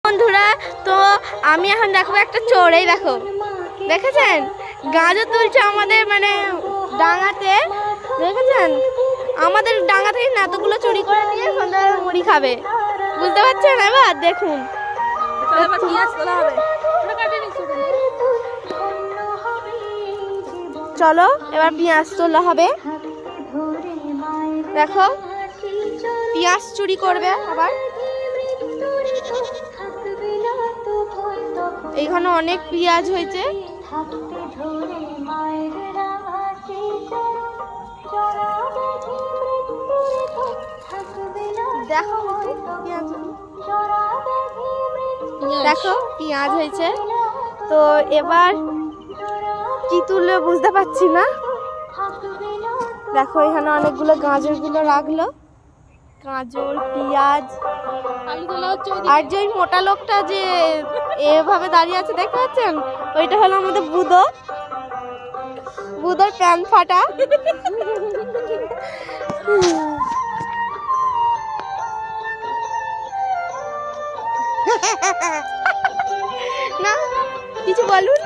বন্ধুরা, তো আমি এখন দেখো একটা চোর। এই দেখো, দেখেছেন গাঁজা তুলছে আমাদের মানে ডাঙাতে। দেখেছেন আমাদের ডাঙা থেকে এতগুলো চুরি করে নিয়ে সন্ধ্যাবেলা মুড়ি খাবে, বুঝতে পারছেন? এবার দেখুন চলো এবার পেঁয়াজ তোলা হবে। দেখো পেঁয়াজ চুরি করবে আবার। এইখানে অনেক পেঁয়াজ হয়েছে। দেখো দেখো পেঁয়াজ হয়েছে। তো এবার কি তুললে বুঝতে পারছি না। দেখো এখানে অনেকগুলো গাজর গুলো রাখলো, গাজর পেঁয়াজ। আর যে ওই মোটা লোকটা যে এভাবে দাঁড়িয়ে আছে দেখতে পাচ্ছেন, ওইটা হলো আমাদের বুধোর প্যান ফাটা। না কিছু বলুন।